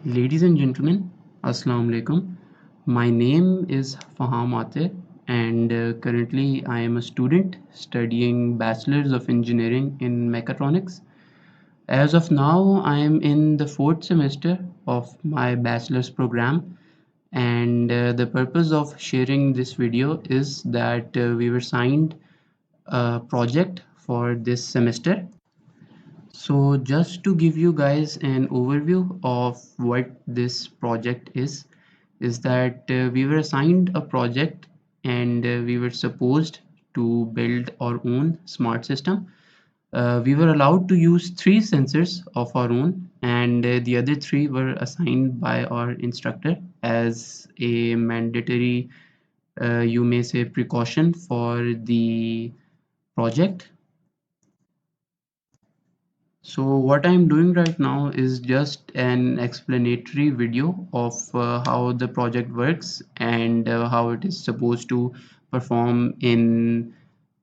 Ladies and gentlemen, Assalamu alaikum. My name is Faham Atir, and currently I am a student studying Bachelor's of Engineering in Mechatronics. As of now, I am in the fourth semester of my bachelor's program, and the purpose of sharing this video is that we were assigned a project for this semester. So just to give you guys an overview of what this project is that we were assigned a project and we were supposed to build our own smart system. We were allowed to use three sensors of our own, and the other three were assigned by our instructor as a mandatory, you may say, precaution for the project. So what I'm doing right now is just an explanatory video of how the project works and how it is supposed to perform in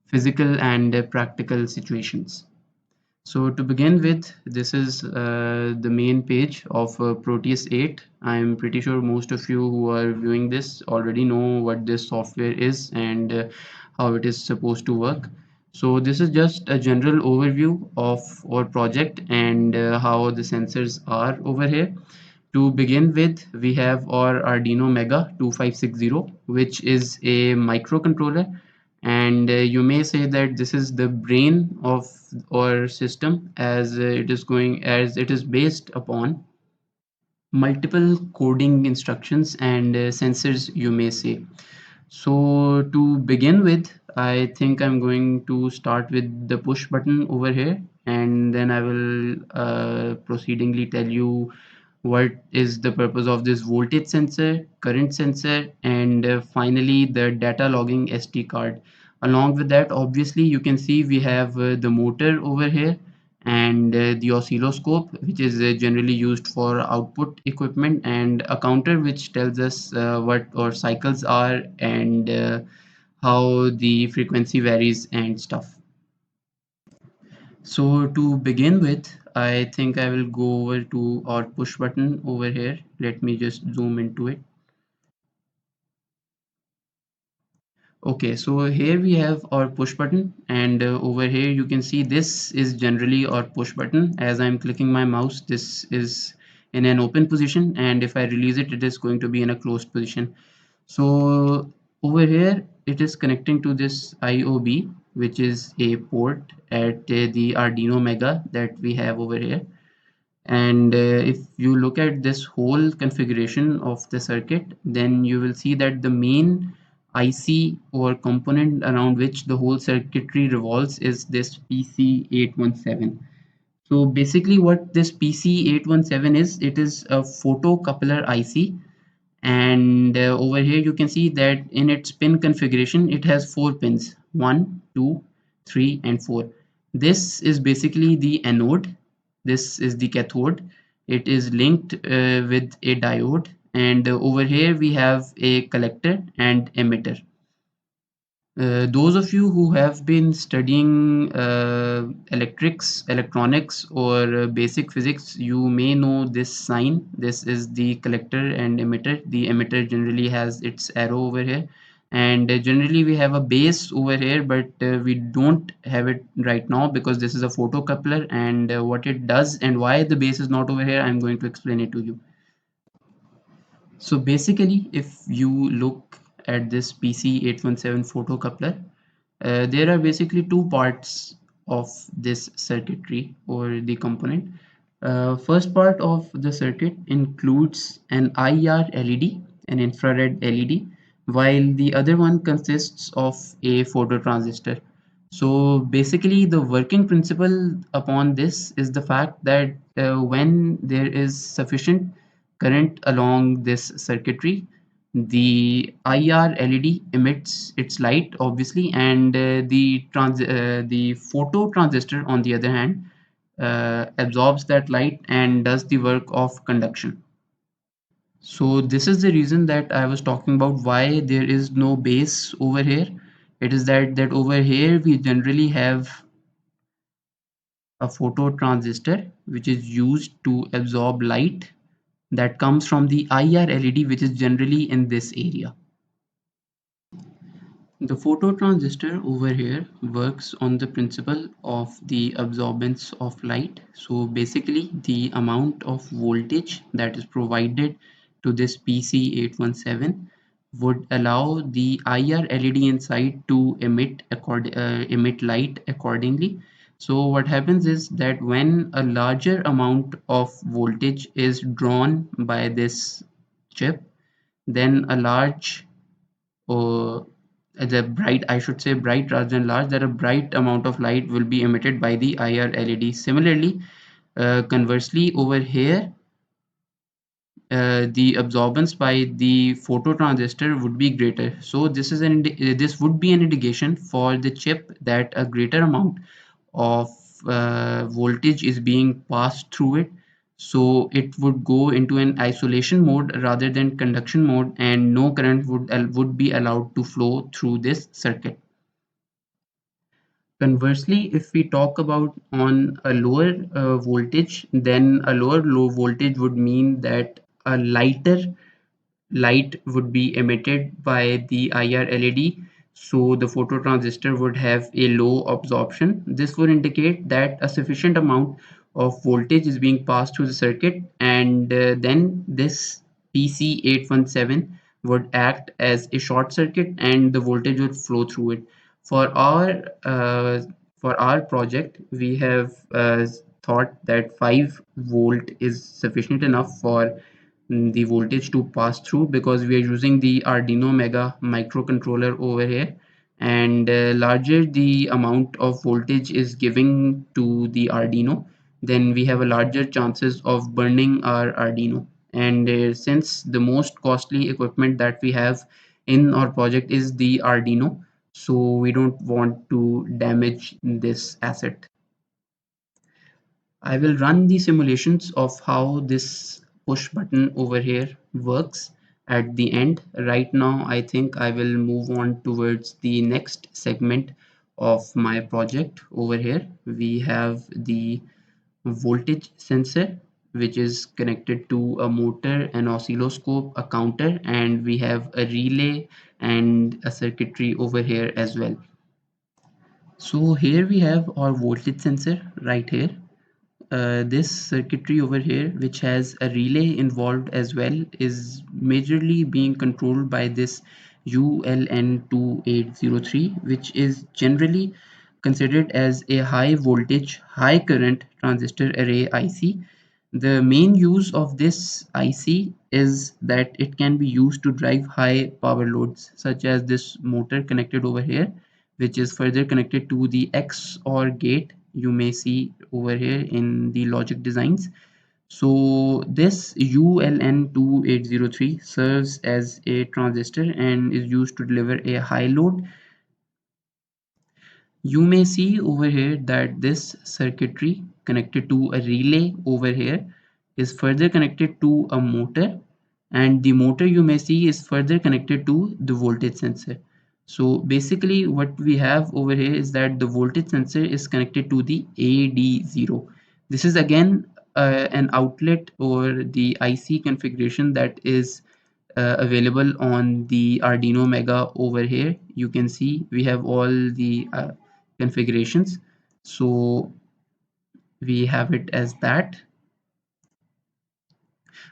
physical and practical situations. So to begin with, this is the main page of Proteus 8. I'm pretty sure most of you who are viewing this already know what this software is and how it is supposed to work. So this is just a general overview of our project and how the sensors are over here. To begin with, we have our Arduino Mega 2560, which is a microcontroller, and you may say that this is the brain of our system as it is based upon multiple coding instructions and sensors, you may say. So to begin with, I think I'm going to start with the push button over here, and then I will proceedingly tell you what is the purpose of this voltage sensor, current sensor, and finally the data logging SD card. Along with that, obviously, you can see we have the motor over here and the oscilloscope, which is generally used for output equipment, and a counter which tells us what our cycles are and how the frequency varies and stuff. So to begin with, I think I will go over to our push button over here. Let me just zoom into it. Okay, so here we have our push button, and over here you can see this is generally our push button. As I'm clicking my mouse, this is in an open position, and if I release it, it is going to be in a closed position. So over here it is connecting to this IOB, which is a port at the Arduino Mega that we have over here. And if you look at this whole configuration of the circuit, then you will see that the main IC or component around which the whole circuitry revolves is this PC817. So basically what this PC817 is, it is a photocoupler IC, and over here you can see that in its pin configuration it has 4 pins: 1, 2, 3 and 4. This is basically the anode, this is the cathode. It is linked with a diode, and over here we have a collector and emitter. Those of you who have been studying electronics, or basic physics, you may know this sign. This is the collector and emitter. The emitter generally has its arrow over here, and generally we have a base over here, but we don't have it right now because this is a photocoupler, and what it does and why the base is not over here, I'm going to explain it to you. So basically, if you look at this PC817 photocoupler, there are basically two parts of this circuitry or the component. First part of the circuit includes an IR LED, an infrared LED, while the other one consists of a phototransistor. So basically, the working principle upon this is the fact that when there is sufficient current along this circuitry, the IR LED emits its light, obviously, and the photo transistor, on the other hand, absorbs that light and does the work of conduction. So this is the reason that I was talking about why there is no base over here. It is that over here we generally have a phototransistor which is used to absorb light. that comes from the IR LED, which is generally in this area. The phototransistor over here works on the principle of the absorbance of light. So basically the amount of voltage that is provided to this PC817 would allow the IR LED inside to emit light accordingly. So what happens is that when a larger amount of voltage is drawn by this chip, then a large or the bright, I should say bright rather than large, that a bright amount of light will be emitted by the IR LED. Similarly, conversely over here, the absorbance by the phototransistor would be greater. So this would be an indication for the chip that a greater amount of voltage is being passed through it. So it would go into an isolation mode rather than conduction mode, and no current would be allowed to flow through this circuit. Conversely, if we talk about on a lower voltage, then a low voltage would mean that a lighter light would be emitted by the IR LED, so the phototransistor would have a low absorption. This would indicate that a sufficient amount of voltage is being passed through the circuit, and then this PC817 would act as a short circuit and the voltage would flow through it. For our uh, for our project, we have thought that 5 volt is sufficient enough for the voltage to pass through, because we are using the Arduino Mega microcontroller over here, and larger the amount of voltage is giving to the Arduino, then we have a larger chances of burning our Arduino. And since the most costly equipment that we have in our project is the Arduino, so we don't want to damage this asset. I will run the simulations of how this push button over here works at the end. Right now, I think I will move on towards the next segment of my project. Over here, we have the voltage sensor, which is connected to a motor, an oscilloscope, a counter, and we have a relay and a circuitry over here as well. So here we have our voltage sensor right here. This circuitry over here, which has a relay involved as well, is majorly being controlled by this ULN2803, which is generally considered as a high voltage, high current transistor array IC. The main use of this IC is that it can be used to drive high power loads, such as this motor connected over here, which is further connected to the XOR gate you may see over here in the logic designs. So this ULN2803 serves as a transistor and is used to deliver a high load. You may see over here that this circuitry connected to a relay over here is further connected to a motor, and the motor you may see is further connected to the voltage sensor. So basically what we have over here is that the voltage sensor is connected to the AD0. This is again an outlet or the IC configuration that is available on the Arduino Mega over here. You can see we have all the configurations. So we have it as that.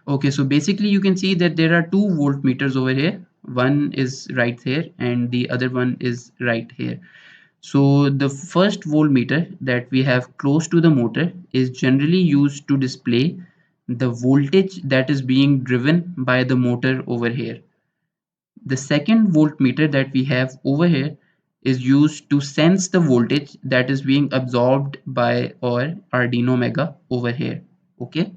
Okay, so basically you can see that there are two voltmeters over here. One is right here and the other one is right here. So the first voltmeter that we have close to the motor is generally used to display the voltage that is being driven by the motor over here. The second voltmeter that we have over here is used to sense the voltage that is being absorbed by our Arduino Mega over here. Okay.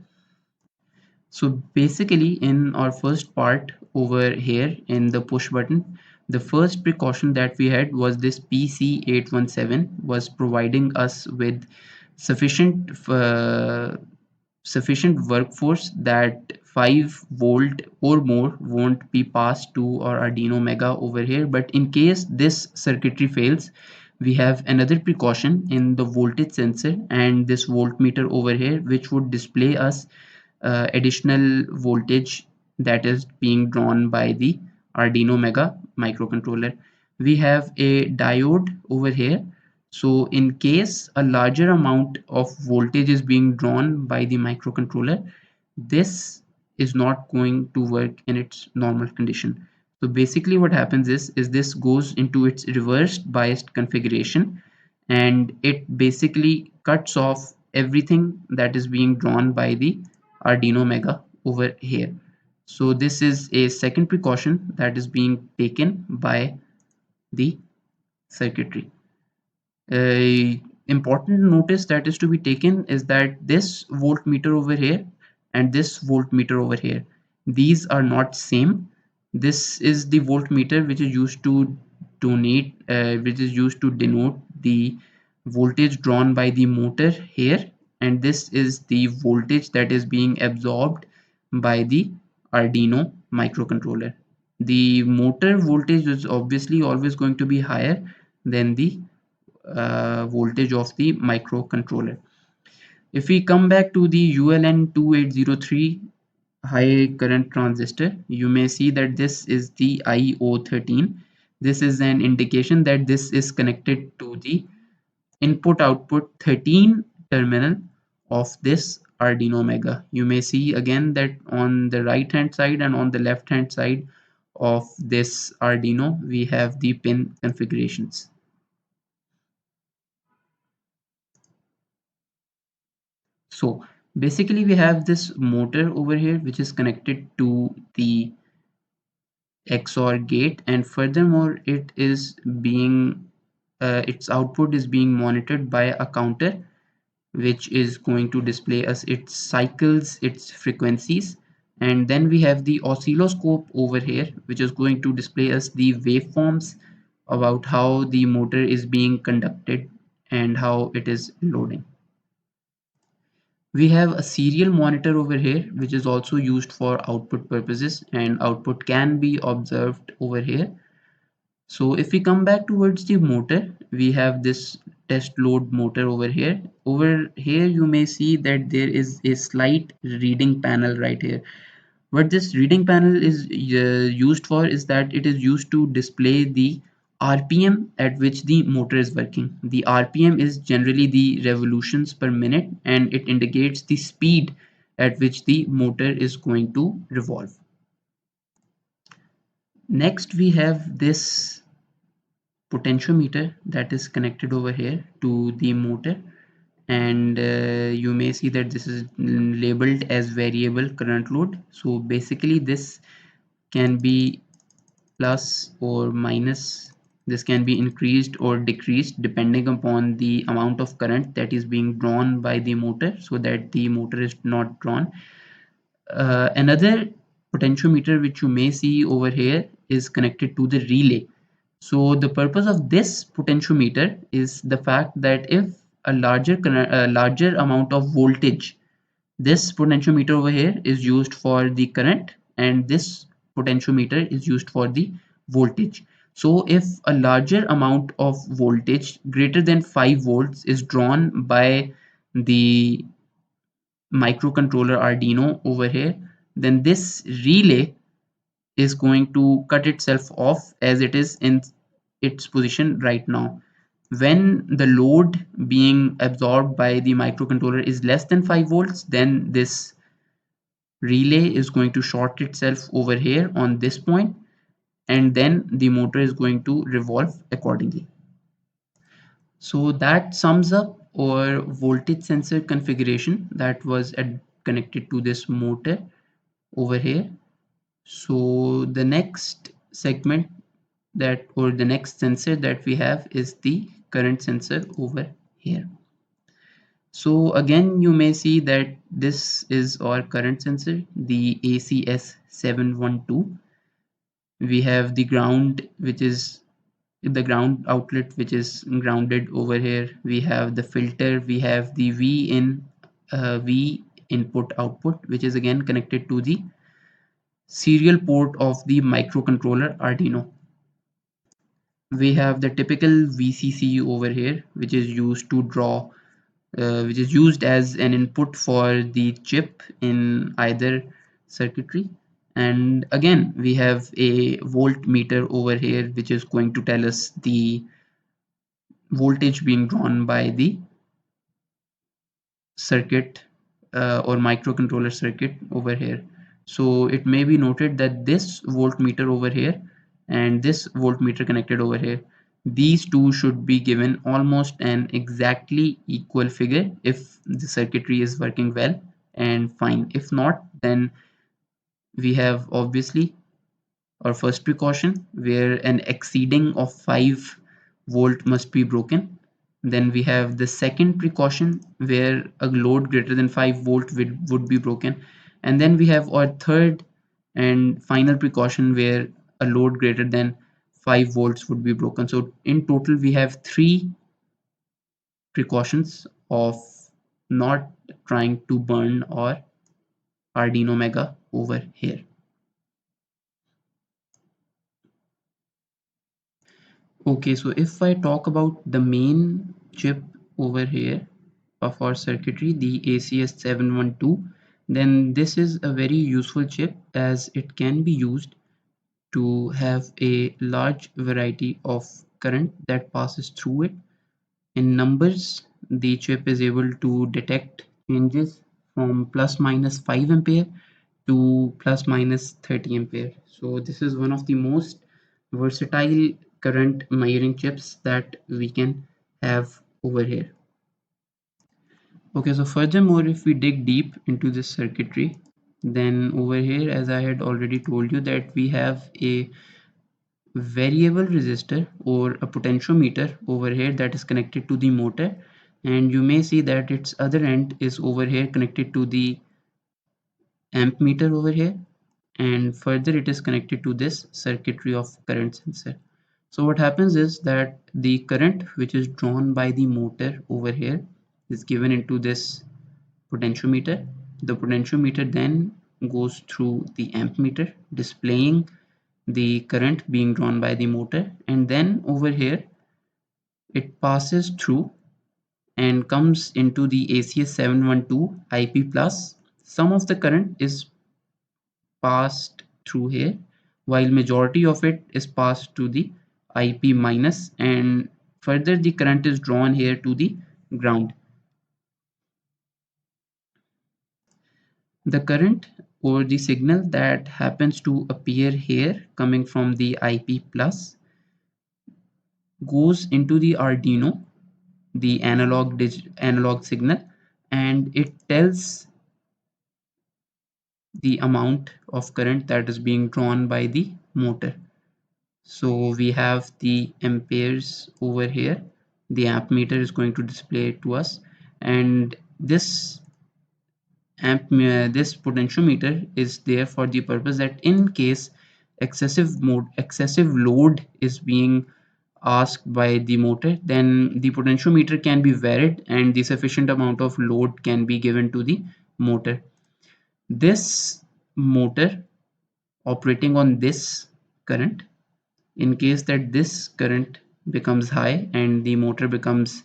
So basically in our first part over here in the push button, the first precaution that we had was this PC817 was providing us with sufficient workforce that 5 volt or more won't be passed to our Arduino Mega over here. But in case this circuitry fails, we have another precaution in the voltage sensor and this voltmeter over here, which would display us additional voltage that is being drawn by the Arduino Mega microcontroller. We have a diode over here. So in case a larger amount of voltage is being drawn by the microcontroller, this is not going to work in its normal condition. So basically what happens is this goes into its reversed biased configuration, and it basically cuts off everything that is being drawn by the Arduino Mega over here. So this is a second precaution that is being taken by the circuitry. Important notice that is to be taken is that this voltmeter over here and this voltmeter over here, these are not same. This is the voltmeter which is used to denote the voltage drawn by the motor here, and this is the voltage that is being absorbed by the Arduino microcontroller. The motor voltage is obviously always going to be higher than the voltage of the microcontroller. If we come back to the ULN2803 high current transistor, you may see that this is the IO13. This is an indication that this is connected to the input output 13 terminal of this Arduino Mega. You may see again that on the right hand side and on the left hand side of this Arduino we have the pin configurations. So basically we have this motor over here which is connected to the XOR gate, and furthermore it is being its output is being monitored by a counter which is going to display us its cycles, its frequencies, and then we have the oscilloscope over here which is going to display us the waveforms about how the motor is being conducted and how it is loading. We have a serial monitor over here which is also used for output purposes, and output can be observed over here. So if we come back towards the motor, we have this test load motor over here. Over here you may see that there is a slight reading panel right here. What this reading panel is used for is that it is used to display the RPM at which the motor is working. The RPM is generally the revolutions per minute, and it indicates the speed at which the motor is going to revolve. Next we have this potentiometer that is connected over here to the motor, and you may see that this is labeled as variable current load. So basically this can be plus or minus. This can be increased or decreased depending upon the amount of current that is being drawn by the motor, so that the motor is not drawn. Another potentiometer which you may see over here is connected to the relay. So the purpose of this potentiometer is the fact that if a larger amount of voltage, this potentiometer over here is used for the current, and this potentiometer is used for the voltage. So if a larger amount of voltage greater than 5 volts is drawn by the microcontroller Arduino over here, then this relay is going to cut itself off as it is in its position right now. When the load being absorbed by the microcontroller is less than 5 volts, then this relay is going to short itself over here on this point, and then the motor is going to revolve accordingly. So that sums up our voltage sensor configuration that was connected to this motor over here. So the next segment that, or the next sensor that we have, is the current sensor over here. So again you may see that this is our current sensor, the ACS712. We have the ground, which is the ground outlet which is grounded over here. We have the filter, we have the V input output, which is again connected to the serial port of the microcontroller Arduino. We have the typical VCC over here which is used to draw which is used as an input for the chip in either circuitry. And again, we have a voltmeter over here, which is going to tell us the voltage being drawn by the circuit or microcontroller circuit over here. So it may be noted that this voltmeter over here and this voltmeter connected over here, these two should be given almost an exactly equal figure if the circuitry is working well and fine. If not, then we have obviously our first precaution where an exceeding of 5 volt must be broken. Then we have the second precaution where a load greater than 5 volt would be broken. And then we have our third and final precaution where a load greater than 5 volts would be broken. So in total we have three precautions of not trying to burn our Arduino Mega over here. Okay, so if I talk about the main chip over here of our circuitry, the ACS712, then this is a very useful chip as it can be used to have a large variety of current that passes through it. In numbers, the chip is able to detect changes from plus minus 5 ampere to plus minus 30 ampere. So this is one of the most versatile current measuring chips that we can have over here. Okay, so furthermore, if we dig deep into this circuitry, then over here, as I had already told you, that we have a variable resistor or a potentiometer over here that is connected to the motor, and you may see that its other end is over here connected to the amp meter over here, and further it is connected to this circuitry of current sensor. So what happens is that the current which is drawn by the motor over here is given into this potentiometer. The potentiometer then goes through the amp meter displaying the current being drawn by the motor, and then over here it passes through and comes into the ACS712 IP plus. Some of the current is passed through here while majority of it is passed to the IP minus, and further the current is drawn here to the ground. The current or the signal that happens to appear here coming from the IP plus goes into the Arduino, the analog signal, and it tells the amount of current that is being drawn by the motor. So we have the amperes over here. The amp meter is going to display it to us, and this potentiometer is there for the purpose that in case excessive load is being asked by the motor, then the potentiometer can be varied and the sufficient amount of load can be given to the motor. This motor operating on this current, in case that this current becomes high and the motor becomes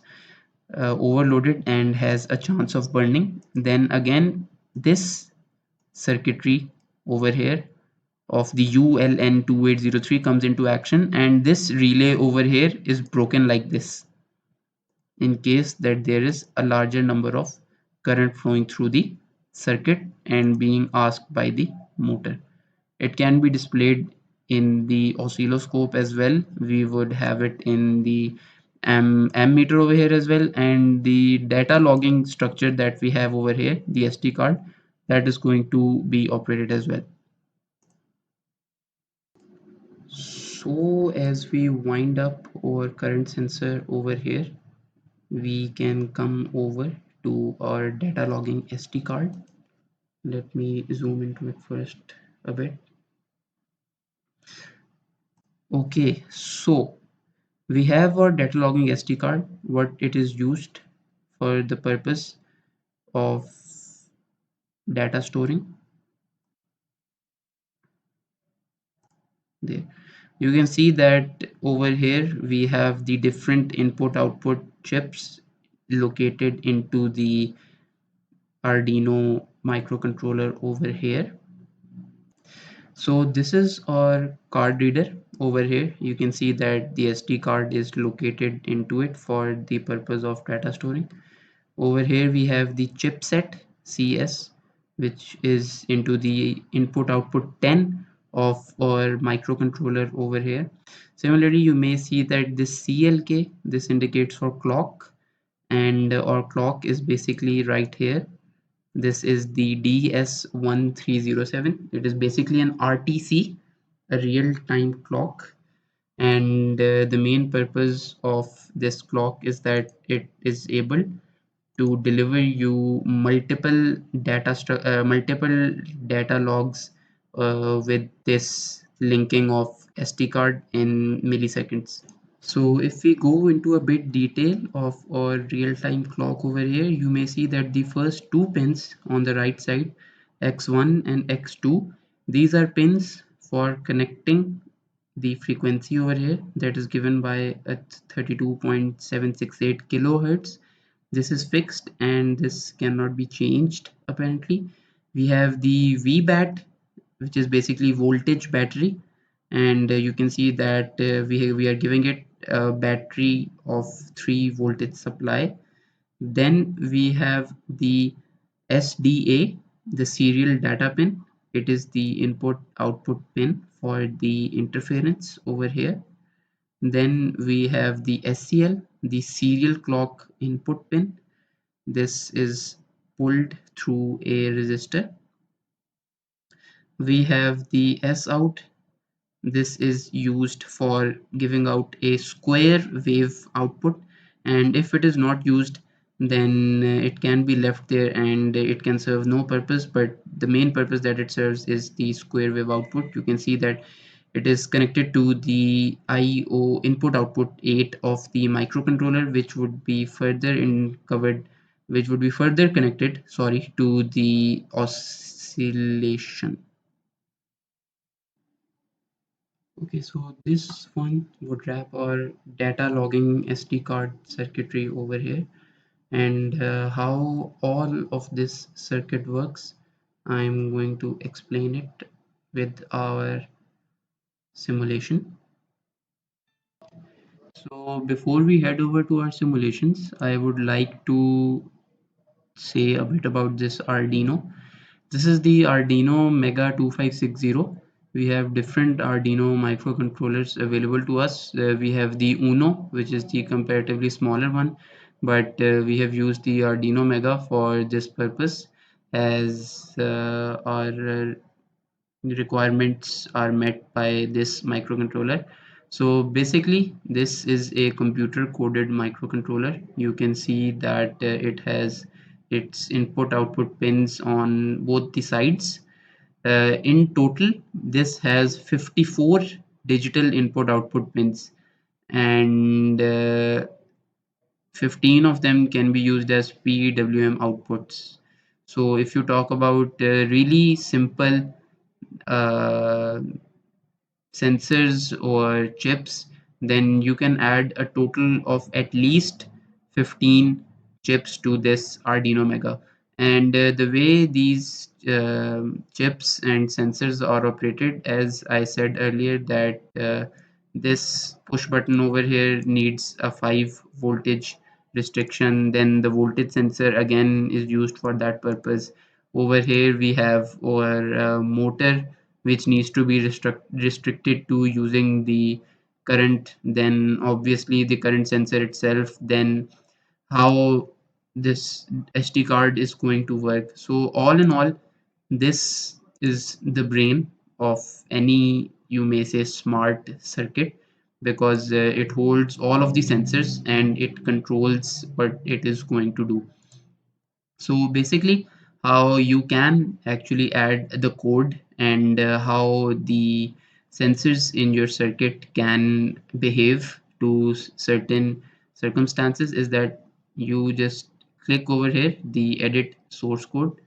overloaded and has a chance of burning, then again this circuitry over here of the ULN2803 comes into action, and this relay over here is broken like this in case that there is a larger number of current flowing through the circuit and being asked by the motor. It can be displayed in the oscilloscope as well. We would have it in the ammeter over here as well, and the data logging structure that we have over here, the SD card, that is going to be operated as well. So as we wind up our current sensor over here, we can come over to our data logging SD card. Let me zoom into it first a bit. Okay, so we have our data logging SD card. What it is used for the purpose of data storing. There you can see that over here we have the different input output chips located into the Arduino microcontroller over here. So this is our card reader over here. You can see that the SD card is located into it for the purpose of data storing. Over here we have the chipset CS, which is into the input output 10 of our microcontroller over here. Similarly, you may see that this CLK, this indicates for clock, and our clock is basically right here. This is the DS1307. It is basically an RTC, a real-time clock, and the main purpose of this clock is that it is able to deliver you multiple data logs with this linking of SD card in milliseconds. So if we go into a bit detail of our real-time clock over here, you may see that the first two pins on the right side, X1 and X2, these are pins for connecting the frequency over here that is given by a 32.768 kilohertz. This is fixed and this cannot be changed apparently. We have the VBAT, which is basically voltage battery, and you can see that we are giving it a battery of 3 voltage supply. Then we have the SDA, the serial data pin. It is the input output pin for the interference over here. Then we have the SCL, the serial clock input pin. This is pulled through a resistor. We have the S out. This is used for giving out a square wave output, and if it is not used, then it can be left there and it can serve no purpose, but the main purpose that it serves is the square wave output. You can see that it is connected to the IO input output 8 of the microcontroller, which would be further connected, sorry, to the oscillation. Okay, so this one would wrap our data logging SD card circuitry over here, and how all of this circuit works. I'm going to explain it with our simulation. So before we head over to our simulations, I would like to say a bit about this Arduino. This is the Arduino Mega 2560. We have different Arduino microcontrollers available to us. We have the Uno, which is the comparatively smaller one, but we have used the Arduino Mega for this purpose, as our requirements are met by this microcontroller. So basically this is a computer coded microcontroller. You can see that it has its input output pins on both the sides. In total this has 54 digital input output pins, and 15 of them can be used as PWM outputs. So if you talk about really simple uh, sensors or chips, then you can add a total of at least 15 chips to this Arduino Mega. And the way these chips and sensors are operated, as I said earlier, that this push button over here needs a 5 voltage restriction. Then the voltage sensor again is used for that purpose. Over here we have our motor, which needs to be restricted to using the current, then obviously the current sensor itself, then how this SD card is going to work. So all in all, this is the brain of any, you may say, smart circuit, because it holds all of the sensors and it controls what it is going to do. So basically how you can actually add the code, and how the sensors in your circuit can behave to certain circumstances, is that you just click over here the edit source code,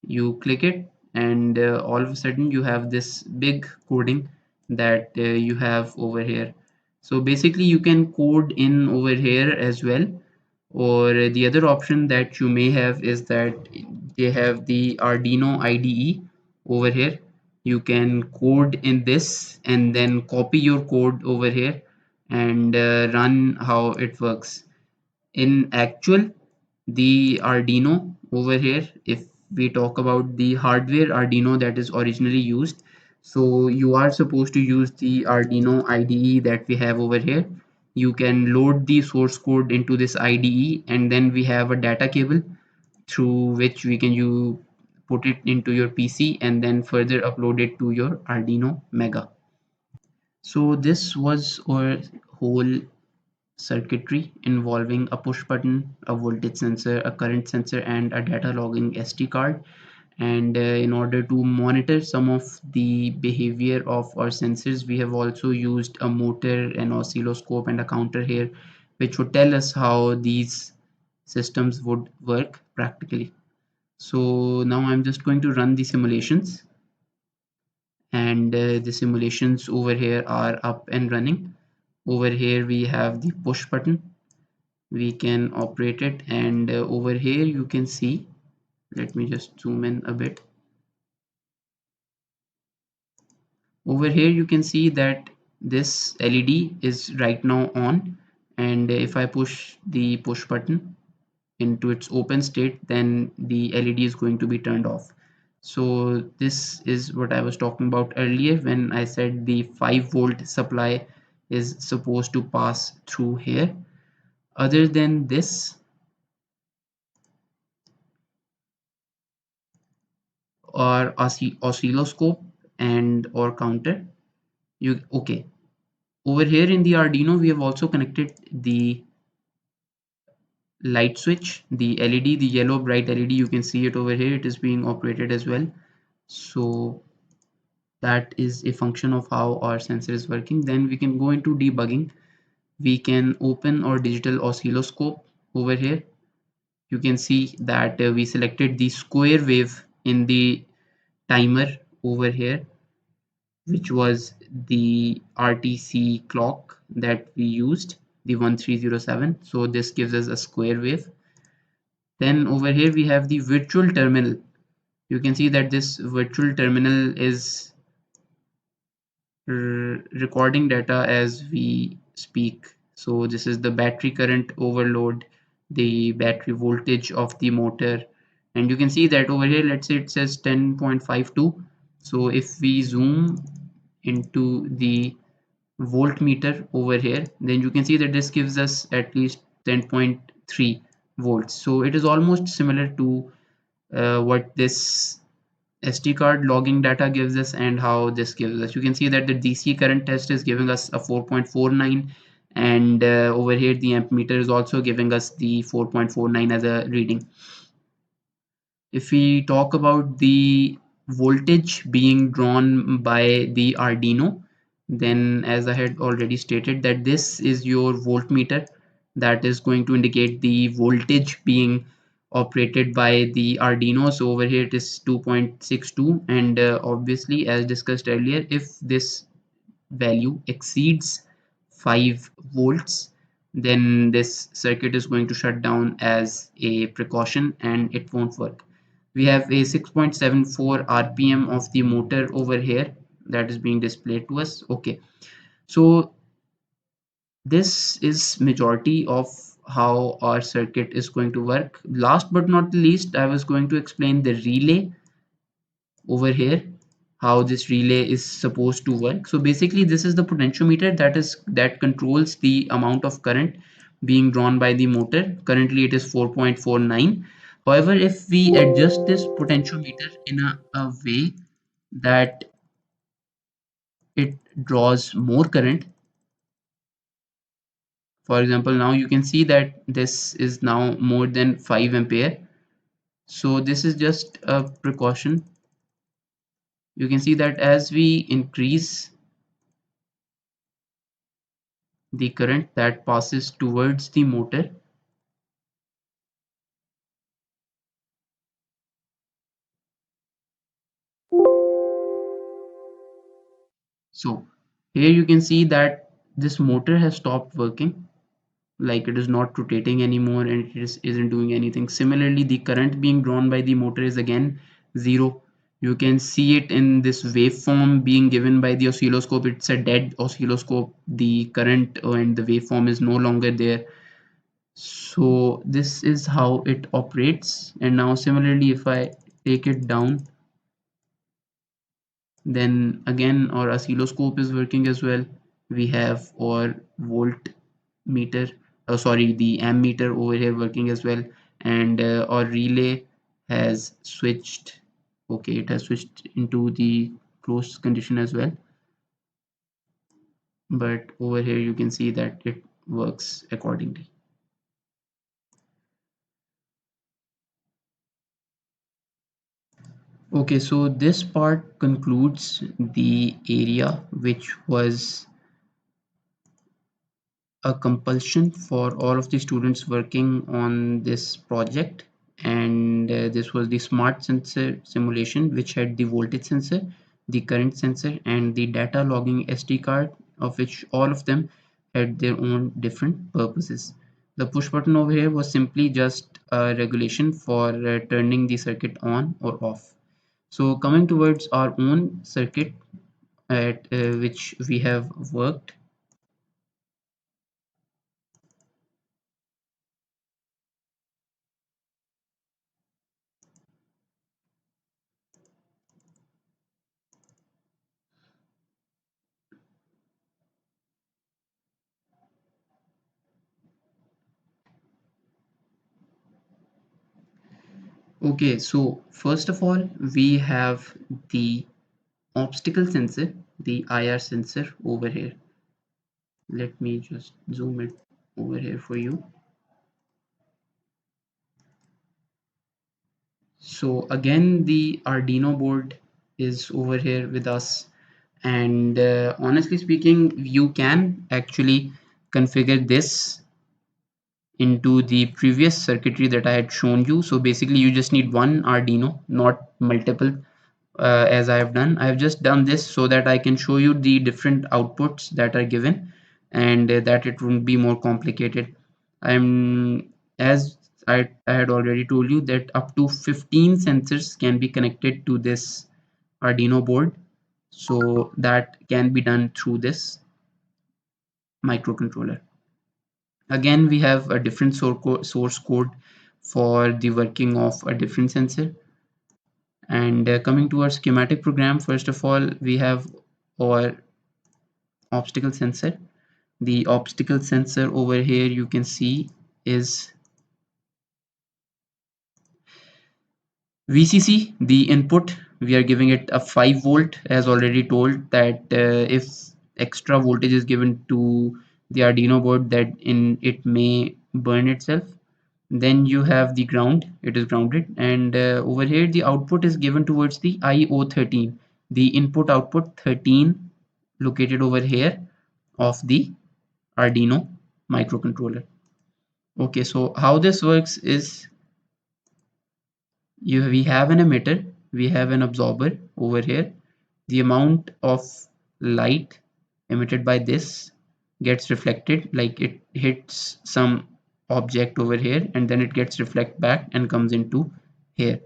you click it, and all of a sudden you have this big coding that you have over here. So basically you can code in over here as well, Or the other option that you may have is that they have the Arduino IDE over here. You can code in this and then copy your code over here and run how it works. In actual, the Arduino over here, if we talk about the hardware Arduino that is originally used, so you are supposed to use the Arduino IDE that we have over here. You can load the source code into this IDE, and then we have a data cable through which we can you put it into your PC and then further upload it to your Arduino Mega. So this was our whole circuitry involving a push button, a voltage sensor, a current sensor, and a data logging SD card. And in order to monitor some of the behavior of our sensors, we have also used a motor, an oscilloscope, and a counter here, which would tell us how these systems would work practically. So now I'm just going to run the simulations, and the simulations over here are up and running. Over here we have the push button, we can operate it, and over here you can see, let me just zoom in a bit. Over here you can see that this LED is right now on, and if I push the push button into its open state, then the LED is going to be turned off. So this is what I was talking about earlier when I said the 5-volt supply is supposed to pass through here. Other than this, or oscilloscope and or counter, you okay, over here in the Arduino we have also connected the light switch, the LED, the yellow bright LED. You can see it over here, it is being operated as well. So that is a function of how our sensor is working. Then we can go into debugging. We can open our digital oscilloscope over here. You can see that we selected the square wave in the timer over here, which was the RTC clock that we used, the 1307. So this gives us a square wave. Then over here we have the virtual terminal. You can see that this virtual terminal is recording data as we speak. So this is the battery current overload, the battery voltage of the motor, and you can see that over here, let's say it says 10.52. So if we zoom into the voltmeter over here, then you can see that this gives us at least 10.3 volts. So it is almost similar to what this SD card logging data gives us and how this gives us. You can see that the DC current test is giving us a 4.49, and over here the ammeter is also giving us the 4.49 as a reading. If we talk about the voltage being drawn by the Arduino, then as I had already stated that this is your voltmeter that is going to indicate the voltage being operated by the Arduino. So over here it is 2.62, and obviously as discussed earlier, if this value exceeds 5 volts, then this circuit is going to shut down as a precaution and it won't work. We have a 6.74 RPM of the motor over here that is being displayed to us. Okay, so this is majority of how our circuit is going to work. Last but not least, I was going to explain the relay over here, how this relay is supposed to work. So basically this is the potentiometer that controls the amount of current being drawn by the motor. Currently it is 4.49. However, if we adjust this potentiometer in a way that it draws more current, for example, now you can see that this is now more than 5 ampere. So this is just a precaution. You can see that as we increase the current that passes towards the motor, so here you can see that this motor has stopped working. like it is not rotating anymore and isn't doing anything. Similarly, the current being drawn by the motor is again 0. You can see it in this waveform being given by the oscilloscope. It's a dead oscilloscope. The current and the waveform is no longer there. So this is how it operates. And now similarly, if I take it down, then again our oscilloscope is working as well. We have our voltmeter, sorry, the ammeter over here working as well, and our relay has switched. Okay, it has switched into the closed condition as well, but over here you can see that it works accordingly. Okay, so this part concludes the area which was a compulsion for all of the students working on this project, and this was the smart sensor simulation which had the voltage sensor, the current sensor, and the data logging SD card, of which all of them had their own different purposes. The push button over here was simply just a regulation for turning the circuit on or off. So coming towards our own circuit at which we have worked. Okay, so first of all, we have the obstacle sensor, the IR sensor over here. Let me just zoom it over here for you. So again, the Arduino board is over here with us. And honestly speaking, you can actually configure this into the previous circuitry that I had shown you. So basically you just need one Arduino, not multiple, as I have done. I have just done this so that I can show you the different outputs that are given, and that it wouldn't be more complicated. I'm as I had already told you that up to 15 sensors can be connected to this Arduino board. So that can be done through this microcontroller. Again, we have a different source code for the working of a different sensor. And coming to our schematic program, first of all, we have our obstacle sensor. The obstacle sensor over here you can see is VCC, the input. We are giving it a 5 volt, as already told that if extra voltage is given to the Arduino board, that in it may burn itself. Then you have the ground, it is grounded, and over here the output is given towards the IO13, the input output 13 located over here of the Arduino microcontroller. Okay, so how this works is we have an emitter, we have an absorber over here. The amount of light emitted by this gets reflected, like it hits some object over here and then it gets reflect back and comes into here.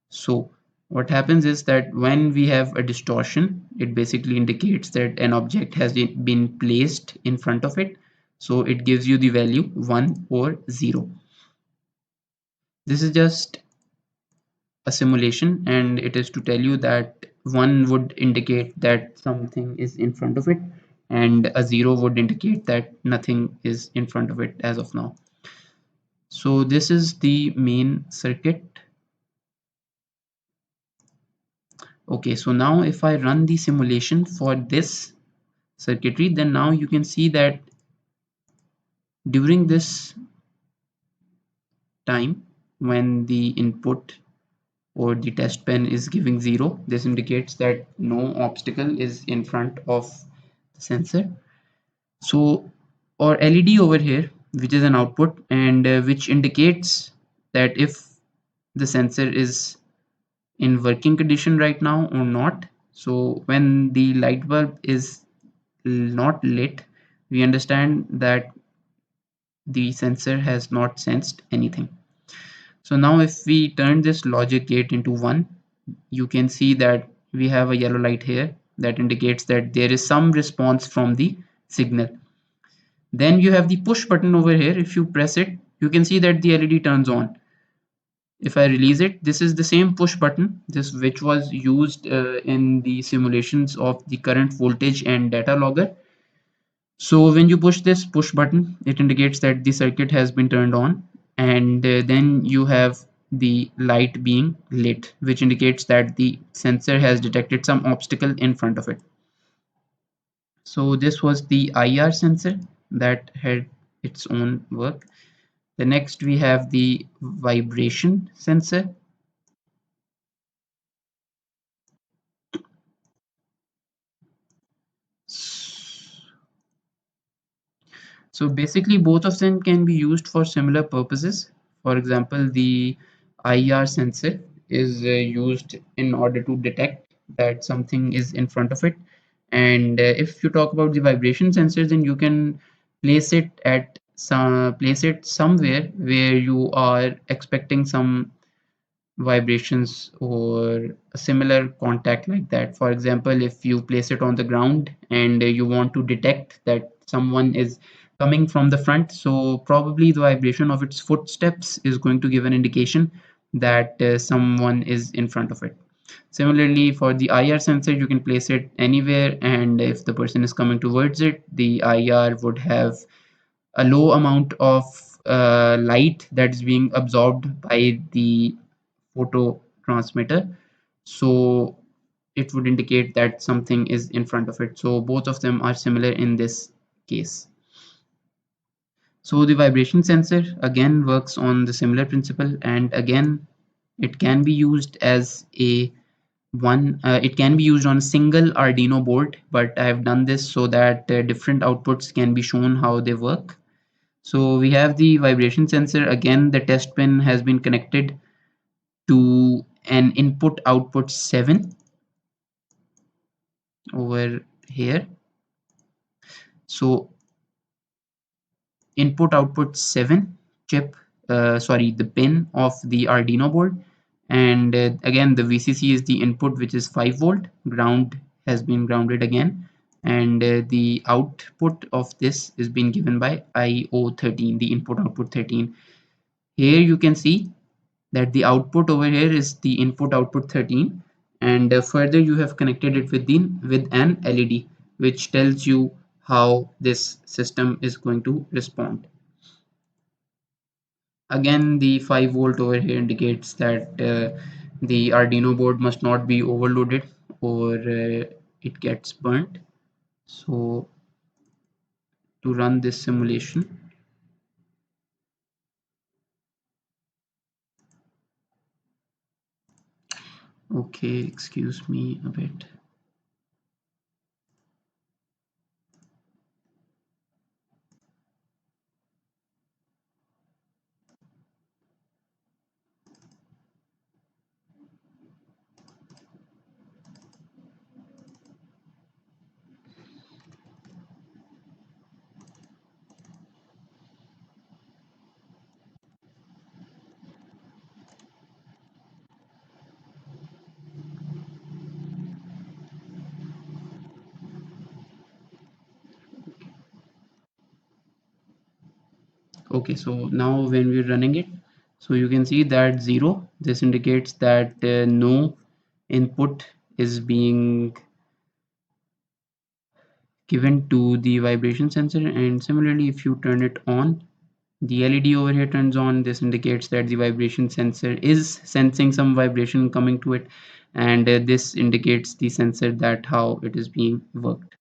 So what happens is that when we have a distortion, it basically indicates that an object has been placed in front of it, so it gives you the value 1 or 0. This is just a simulation, and it is to tell you that 1 would indicate that something is in front of it, and a 0 would indicate that nothing is in front of it as of now. So this is the main circuit. Okay, so now if I run the simulation for this circuitry, then now you can see that during this time when the input or the test pen is giving 0, this indicates that no obstacle is in front of the sensor. So or LED over here, which is an output, and which indicates that if the sensor is in working condition right now or not. So when the light bulb is not lit, we understand that the sensor has not sensed anything. So now if we turn this logic gate into 1, you can see that we have a yellow light here that indicates that there is some response from the signal. Then you have the push button over here. If you press it, you can see that the LED turns on. If I release it, this is the same push button, this which was used in the simulations of the current voltage and data logger. So when you push this push button, it indicates that the circuit has been turned on, and then you have the light being lit, which indicates that the sensor has detected some obstacle in front of it. So this was the IR sensor that had its own work. The next we have the vibration sensor. So basically both of them can be used for similar purposes. For example, the IR sensor is used in order to detect that something is in front of it. And if you talk about the vibration sensor, then you can place it somewhere where you are expecting some vibrations or a similar contact like that. For example, if you place it on the ground and you want to detect that someone is coming from the front, so probably the vibration of its footsteps is going to give an indication that someone is in front of it. Similarly, for the IR sensor, you can place it anywhere, and if the person is coming towards it, the IR would have a low amount of light that's being absorbed by the photo transmitter, so it would indicate that something is in front of it. So both of them are similar in this case. So the vibration sensor again works on the similar principle, and again it can be used as a it can be used on a single Arduino board, but I have done this so that different outputs can be shown how they work. So we have the vibration sensor. Again, the test pin has been connected to an input output 7 over here. So input output 7 chip, sorry, the pin of the Arduino board. And again, the VCC is the input, which is 5 volt. Ground has been grounded again. And the output of this is being given by IO13, the input output 13. Here you can see that the output over here is the input output 13, and further you have connected it with an LED, which tells you how this system is going to respond. Again, the 5 volt over here indicates that the Arduino board must not be overloaded or it gets burnt. So to run this simulation, okay, excuse me a bit. Okay, so now when we're running it, so you can see that 0, this indicates that no input is being given to the vibration sensor. And similarly, if you turn it on, the LED over here turns on. This indicates that the vibration sensor is sensing some vibration coming to it, and this indicates the sensor that how it is being worked.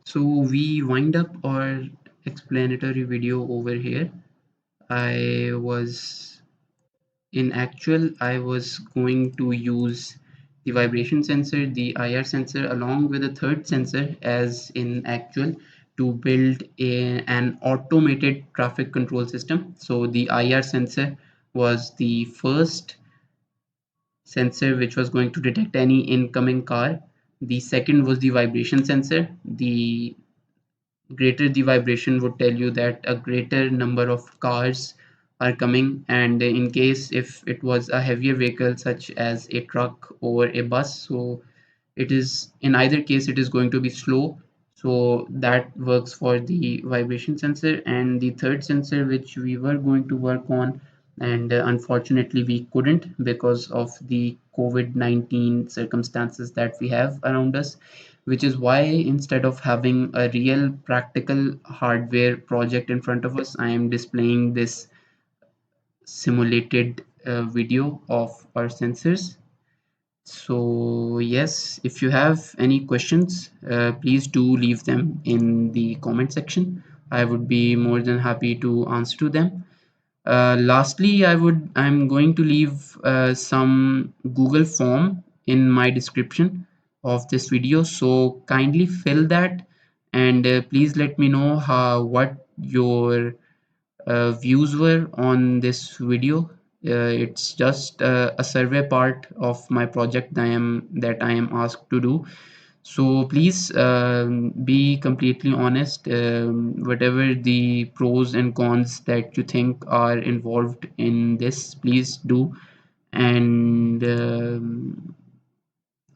So we wind up our explanatory video over here. I was In actual, I was going to use the vibration sensor, the IR sensor, along with a third sensor as in actual, to build an automated traffic control system. So the IR sensor was the first sensor which was going to detect any incoming car. The second was the vibration sensor. The greater the vibration would tell you that a greater number of cars are coming, and in case if it was a heavier vehicle such as a truck or a bus, so it is in either case it is going to be slow. So that works for the vibration sensor. And the third sensor which we were going to work on, and unfortunately we couldn't because of the COVID-19 circumstances that we have around us, which is why instead of having a real practical hardware project in front of us, I am displaying this simulated video of our sensors. So yes, if you have any questions, please do leave them in the comment section. I would be more than happy to answer to them. Lastly, I'm going to leave some Google form in my description of this video. So kindly fill that, and please let me know what your views were on this video. It's just a survey part of my project that I am asked to do. So please be completely honest. Whatever the pros and cons that you think are involved in this, please do. And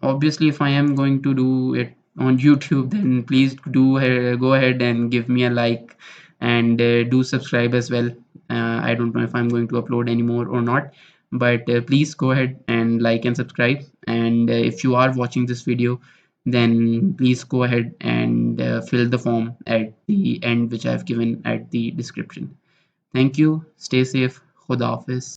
obviously, if I am going to do it on YouTube, then please do go ahead and give me a like, and do subscribe as well. I don't know if I'm going to upload anymore or not, but please go ahead and like and subscribe. And if you are watching this video, then please go ahead and fill the form at the end, which I've given at the description. Thank you. Stay safe. Khuda Hafiz.